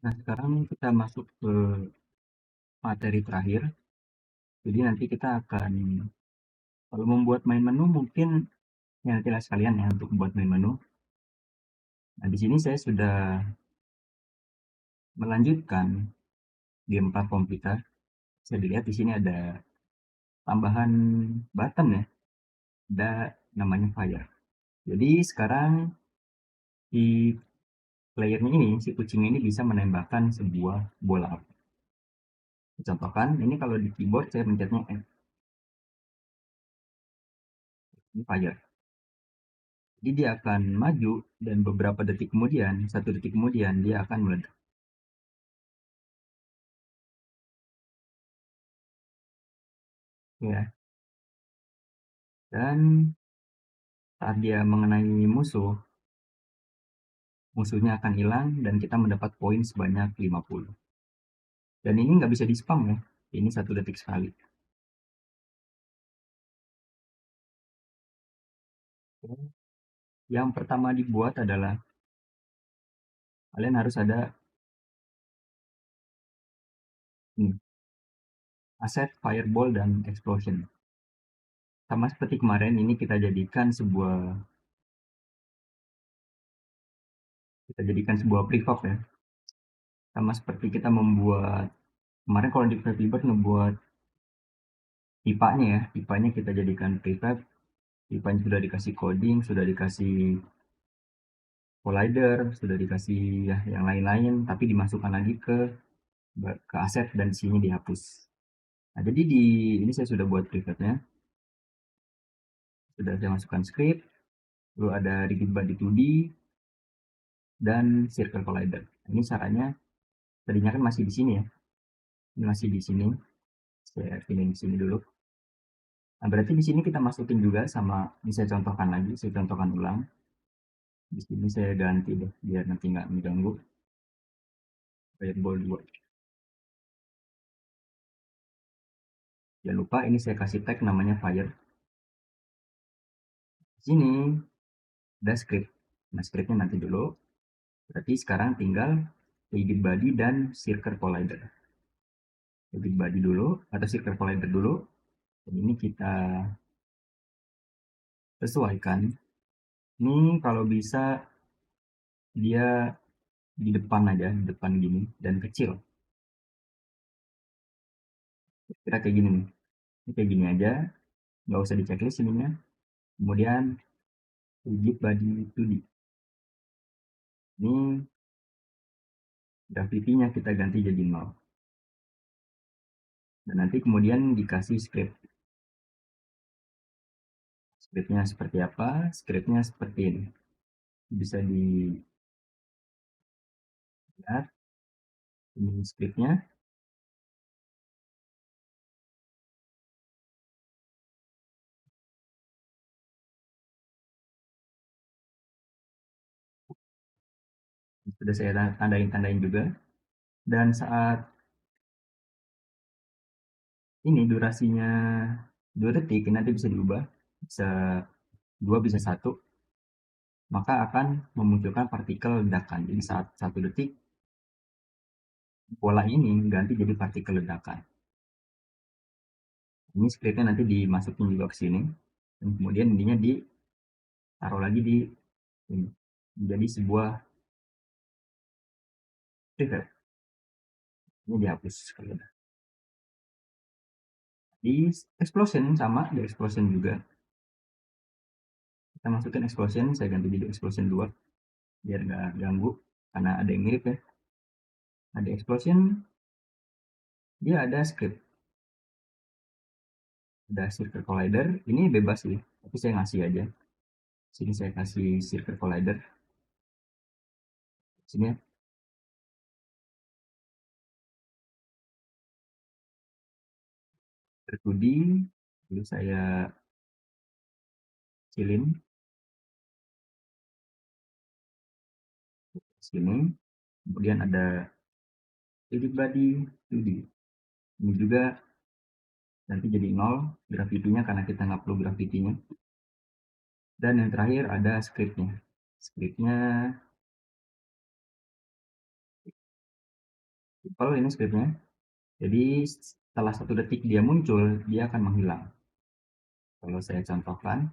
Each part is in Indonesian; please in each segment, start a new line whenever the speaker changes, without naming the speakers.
Nah, sekarang kita masuk ke materi terakhir. Jadi nanti kita akan, kalau membuat main menu mungkin ya nantilah sekalian ya untuk membuat main menu. Nah, di sini saya sudah melanjutkan game platform kita. Bisa dilihat di sini ada tambahan button ya, ada namanya fire. Jadi sekarang si playernya ini, si kucing ini bisa menembakkan sebuah bola api. Contohkan, ini kalau di keyboard saya pencetnya F, ini fire. Jadi dia akan maju dan beberapa detik kemudian, 1 detik kemudian dia akan meledak. Ya, dan saat dia mengenai musuh, musuhnya akan hilang dan kita mendapat poin sebanyak 50. Dan ini nggak bisa di spam ya, ini 1 detik sekali. Yang pertama dibuat adalah kalian harus ada ini, aset fireball dan explosion. Sama seperti kemarin, ini kita jadikan sebuah prefab ya. Sama seperti kita membuat kemarin kalau di Flappy Bird ngebuat pipanya ya, pipanya kita jadikan prefab. Pipanya sudah dikasih coding, sudah dikasih collider, sudah dikasih ya yang lain-lain, tapi dimasukkan lagi ke aset dan sini dihapus. Nah, jadi di ini saya sudah buat prefabnya, sudah saya masukkan script, lalu ada rigid body 2D dan circle collider. Ini caranya tadinya kan masih di sini ya, ini masih di sini. Saya pilih di sini dulu. Nah, berarti di sini kita masukin juga sama, ini saya contohkan lagi, saya contohkan ulang. Di sini saya ganti deh, biar nanti nggak mengganggu. Fireball 2. Jangan lupa ini saya kasih tag namanya fire. Di sini ada script. Nah, scriptnya nanti dulu. Berarti sekarang tinggal rigid body dan circle collider. Rigid body dulu atau circle collider dulu. Dan ini kita sesuaikan. Ini kalau bisa dia di depan aja, di depan gini dan kecil. Kira kayak gini nih. Ini kayak gini aja, nggak usah di checklist ininya. Kemudian rigid body 2D. Ini gravity-nya kita ganti jadi 0. Dan nanti kemudian dikasih script. Scriptnya seperti apa? Scriptnya seperti ini. Bisa dilihat ini scriptnya. Sudah saya tandain juga. Dan saat ini durasinya 2 detik, nanti bisa diubah. Bisa 2, bisa 1. Maka akan memunculkan partikel ledakan. Jadi saat 1 detik, bola ini ganti jadi partikel ledakan. Ini scriptnya nanti dimasukin juga ke sini. Dan kemudian intinya ditaruh lagi di ini. Menjadi sebuah prefab. Ini dihapus sekali. Di explosion sama, di explosion juga. Kita masukin explosion, saya ganti jadi explosion 2 biar nggak ganggu karena ada yang mirip ya. Ada explosion, dia ada script, ada circle collider. Ini bebas sih, tapi saya ngasih aja. Sini saya kasih circle collider. Sini ya. Tertudi, lalu saya kecilin sini. Kemudian ada rigid body 2D. Ini juga nanti jadi 0 gravitinya karena kita nggak perlu gravitinya. Dan yang terakhir ada scriptnya. Scriptnya Kalau ini scriptnya, jadi setelah 1 detik dia muncul, dia akan menghilang. Kalau saya contohkan,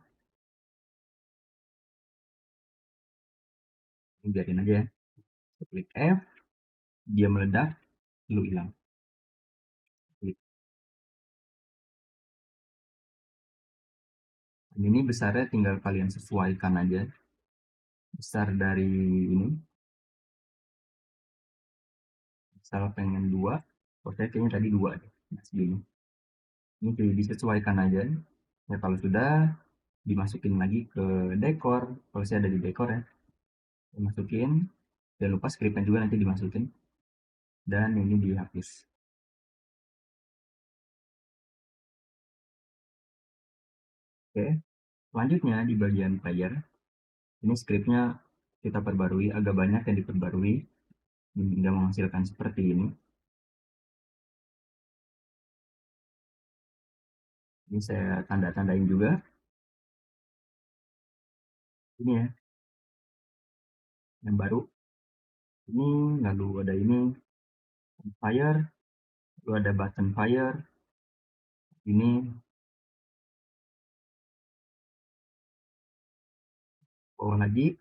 biarin aja ya. Saya klik F, dia meledak, lalu hilang. Ini besarnya tinggal kalian sesuaikan aja. Besar dari ini, misal pengen 2, saya kayaknya tadi 2 deh. Nah, segini. Ini disesuaikan aja. Ya kalau sudah, dimasukin lagi ke dekor. Kalau saya ada di dekor ya, dimasukin. Jangan lupa scriptnya juga nanti dimasukin. Dan ini dihapus. Oke, selanjutnya di bagian player, ini scriptnya kita perbarui, agak banyak yang diperbarui hingga menghasilkan seperti ini. Ini saya tanda-tandain juga. Ini ya, yang baru. Ini, lalu ada ini, fire, lalu ada button fire. Ini bawah lagi,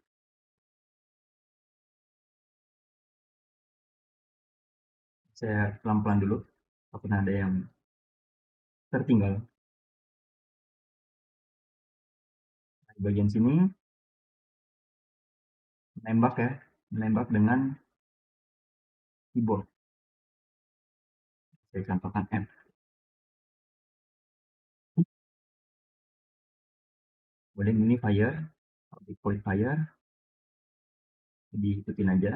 saya pelan-pelan dulu, takut ada yang tertinggal. Di bagian sini, menembak ya, menembak dengan keyboard. Saya contohkan F. Kemudian ini fire, deploy fire, diikutin aja.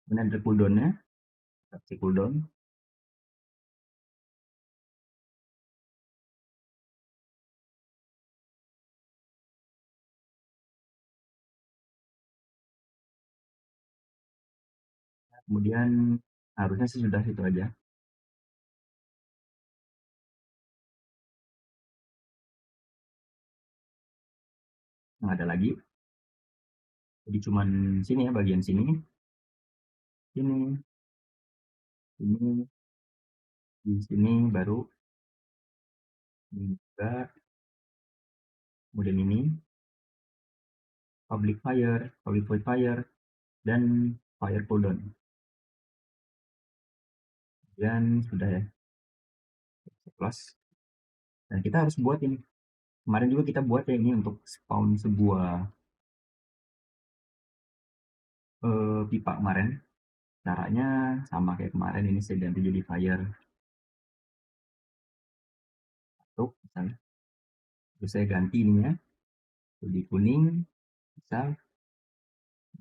Kemudian ada cooldown-nya, kasih cooldown. Kemudian harusnya sih sudah itu aja. Nggak ada lagi. Jadi cuman sini ya, bagian sini, ini, di sini baru, ini juga, kemudian ini, public fire, public void fire, dan fire cooldown. Kemudian sudah ya, close. Dan kita harus buat ini. Kemarin juga kita buat ya ini untuk spawn sebuah pipa kemarin. Caranya sama kayak kemarin, ini saya ganti jadi fire. Untuk misalnya, terus saya ganti ininya jadi kuning, misal,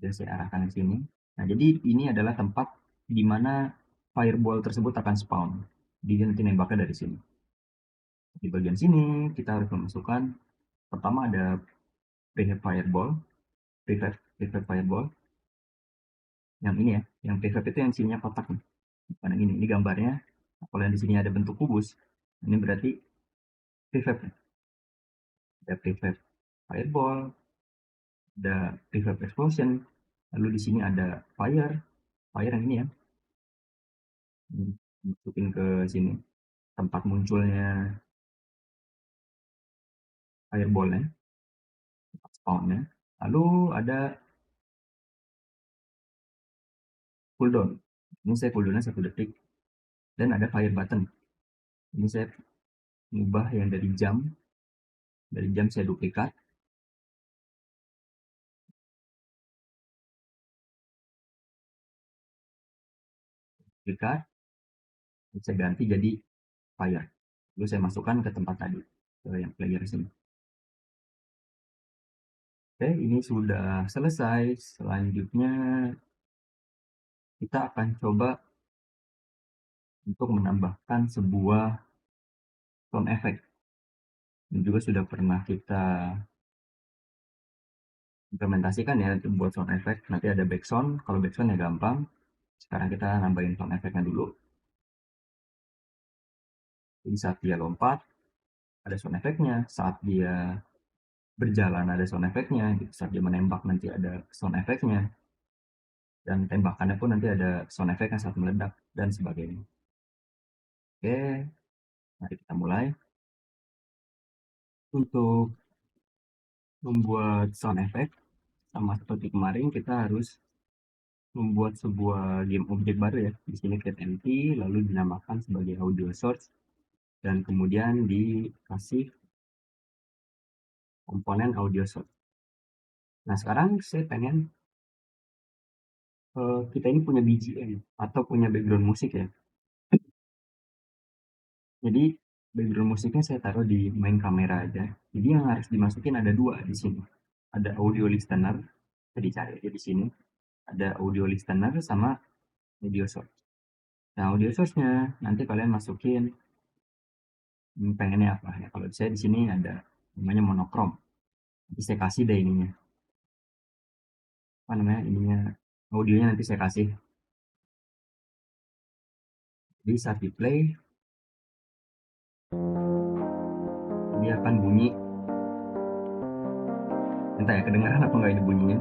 dan saya arahkan ke sini. Nah, jadi ini adalah tempat di mana fireball tersebut akan spawn. Jadi dia nanti nembaknya dari sini. Di bagian sini kita harus memasukkan, pertama ada prefab fireball, prefab fireball. Yang ini ya, yang prefab itu yang sininya kotak nih. Bukan yang ini gambarnya. Kalau yang di sini ada bentuk kubus, ini berarti prefab. Ada prefab fireball, ada prefab explosion, lalu di sini ada fire yang ini ya, masukin ke sini tempat munculnya fireballnya, spawnnya. Lalu ada cooldown, ini saya cooldownnya 1 detik, dan ada fire button, ini saya mengubah yang dari jam saya duplikat, saya ganti jadi fire, lalu saya masukkan ke tempat tadi, ke yang player sini. Oke, ini sudah selesai. Selanjutnya kita akan coba untuk menambahkan sebuah sound effect. Ini juga sudah pernah kita implementasikan ya untuk buat sound effect. Nanti ada backsound. Kalau backsound ya gampang. Sekarang kita nambahin sound effect-nya dulu. Jadi saat dia lompat ada sound effect-nya. Saat dia berjalan ada sound effect-nya. Saat dia menembak nanti ada sound effect-nya. dan tembakannya pun nanti ada sound effect yang saat meledak dan sebagainya. Oke, mari kita mulai. Untuk membuat sound effect, sama seperti kemarin kita harus membuat sebuah game objek baru ya. Di sini create empty, lalu dinamakan sebagai audio source, dan kemudian dikasih komponen audio source. Nah sekarang saya pengen kita ini punya BGM atau punya background musik ya. Jadi background musiknya saya taruh di main kamera aja. Jadi yang harus dimasukin ada dua di sini. Ada audio listener, bisa dicari aja di sini. Ada audio listener sama audio source. Nah audio source-nya nanti kalian masukin pengennya apa ya. Kalau saya di sini ada namanya monokrom. Nanti saya kasih deh ininya. Apa namanya ininya? Audionya nanti saya kasih. Jadi saat di play dia akan bunyi. Entah ya kedengaran apa nggak ini bunyinya.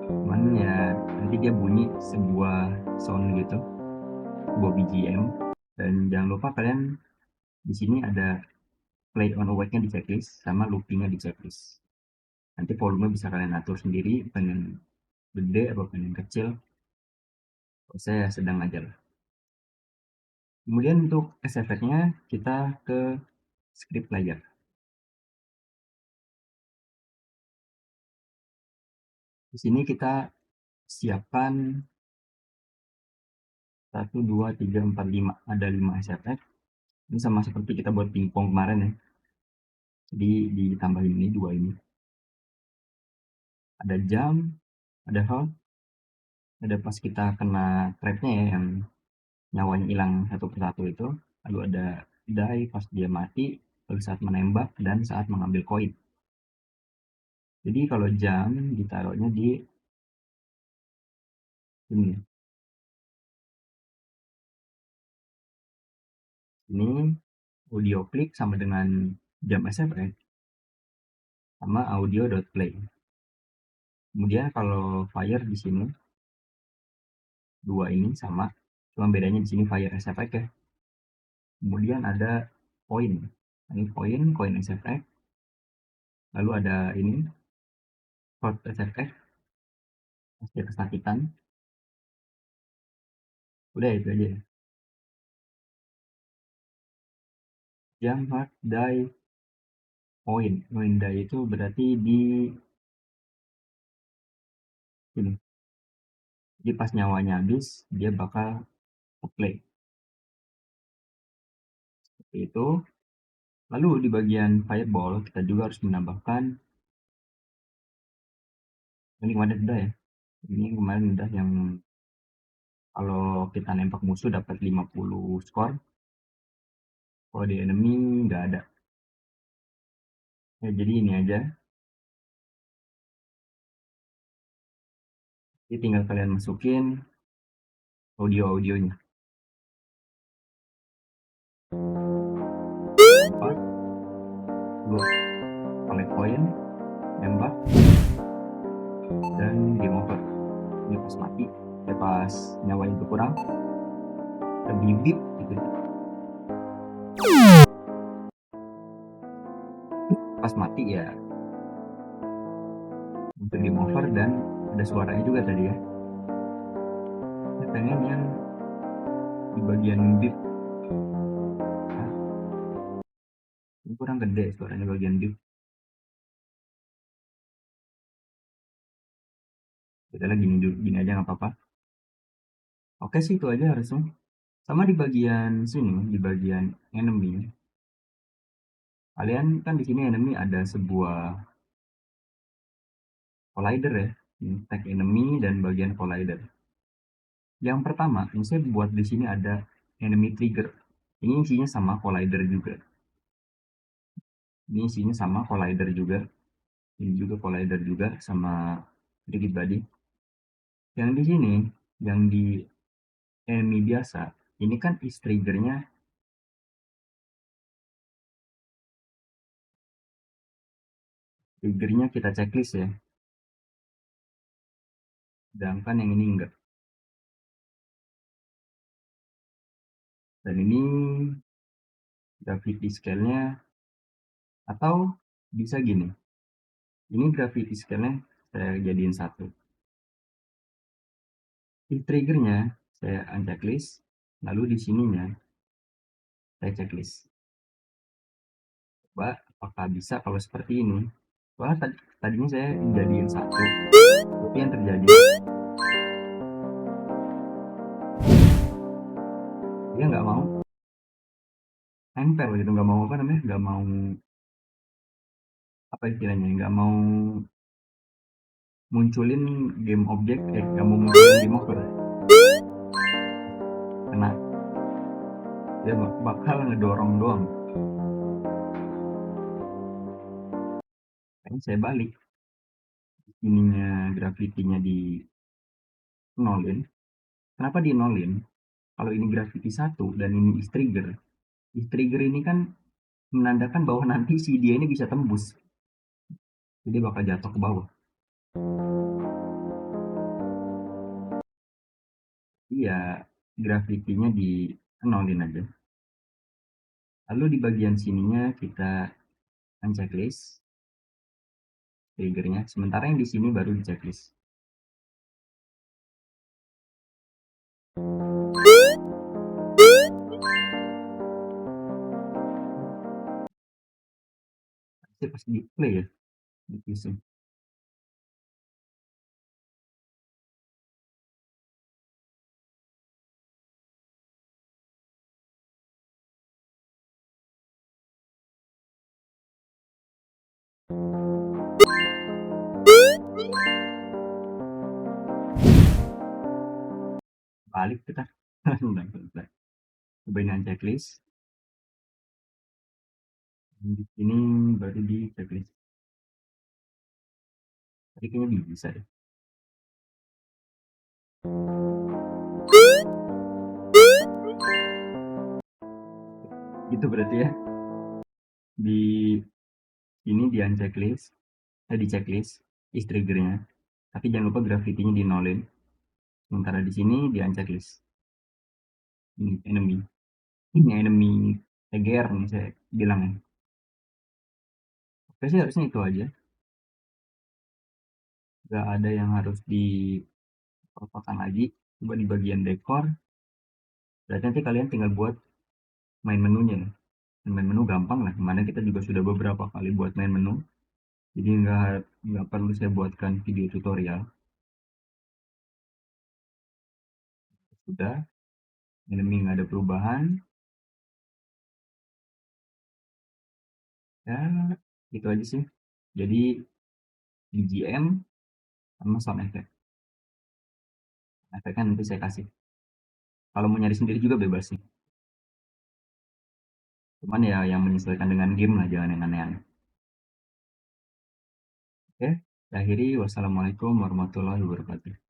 Cuman ya nanti dia bunyi sebuah sound gitu, sebuah BGM. Dan jangan lupa kalian di sini ada play on awake-nya di checklist sama looping-nya di checklist. Nanti volume bisa kalian atur sendiri, pengen gede atau pengen kecil. Kalau saya sedang aja lah. Kemudian untuk effect-nya kita ke script player. Di sini kita siapkan 1, 2, 3, 4, 5. Ada 5 SFX. Ini sama seperti kita buat pingpong kemarin ya. Jadi ditambahin ini 2 ini. Ada jump, ada halt, ada pas kita kena trapnya ya yang nyawanya hilang satu persatu itu. Lalu ada die pas dia mati, lalu saat menembak dan saat mengambil koin. Jadi kalau jump ditaruhnya di ini. Ini audio clip sama dengan jump SFX sama audio.play. Kemudian kalau fire di sini dua ini sama, cuma bedanya di sini fire SFX ya. Kemudian ada koin. Ini koin SFX. Lalu ada ini short SFX, pasti kesakitan. Udah itu aja. Jump hard die koin die itu berarti di sini. Jadi pas nyawanya habis dia bakal play seperti itu. Lalu di bagian fireball kita juga harus menambahkan ini kemarin udah ya. Ini kemarin udah yang kalau kita nembak musuh dapat 50 skor. Kalau di enemy nggak ada. Ya, jadi ini aja. Jadi tinggal kalian masukin audio-audionya. Empat, dua, collect coin, nembak, dan game over. Ini pas mati, ya pas nyawa itu kurang, lebih bip gitu. Pas mati ya untuk game over dan ada suaranya juga tadi ya. Saya pengen yang di bagian bip. Nah, ini kurang gede suaranya bagian bip. Kita lagi gini aja nggak apa-apa. Oke sih itu aja harusnya. Sama di bagian sini, di bagian enemy. Kalian kan di sini enemy ada sebuah collider ya. Tag enemy dan bagian collider. Yang pertama, ini saya buat di sini ada enemy trigger. Ini isinya sama collider juga. Ini isinya sama collider juga. Ini juga collider juga sama sedikit body. Yang di sini, yang di enemy biasa, ini kan is triggernya kita checklist ya. sedangkan yang ini enggak. Dan ini gravity scale-nya, atau bisa gini, ini gravity scale-nya saya jadiin satu, di triggernya saya unchecklist, lalu di sininya saya checklist. Coba apakah bisa kalau seperti ini. Wah, tadinya saya jadiin satu, tapi yang terjadi dia nggak mau nempel gitu, nggak mau apa namanya, nggak mau apa istilahnya, nggak mau munculin game objek, nggak mau munculin game over, karena dia bakal ngedorong doang. Kayaknya saya balik, ininya gravitinya di nolin. Kenapa di nolin? Kalau ini gravity satu dan ini is trigger ini kan menandakan bahwa nanti si dia ini bisa tembus, jadi bakal jatuh ke bawah. Iya, gravitinya di nolin aja. Lalu di bagian sininya kita unchecklist triggernya, sementara yang di sini baru di checklist. Saya pas di play ya, di PC. Balik kita. Cobain unchecklist. Di sini baru di checklist. Tadi kayaknya bisa deh. Gitu berarti ya. Di ini di unchecklist, di checklist is triggernya. Tapi jangan lupa gravity-nya di nolin. Sementara di sini di unchecklist. Ini enemy. Ini enemy EGR nih saya bilangnya. Oke sih, harusnya itu aja. Gak ada yang harus dipotokan lagi. Coba di bagian dekor. Berarti nanti kalian tinggal buat main menunya. Main menu gampang lah. Mana kita juga sudah beberapa kali buat main menu. Jadi nggak perlu saya buatkan video tutorial. Sudah, enemy nggak ada perubahan. Ya, itu aja sih. Jadi BGM sama sound effect. Efeknya nanti saya kasih. Kalau mau nyari sendiri juga bebas sih. Cuman ya yang menyesuaikan dengan game lah, jangan yang aneh-aneh. Oke, akhiri. Wassalamualaikum warahmatullahi wabarakatuh.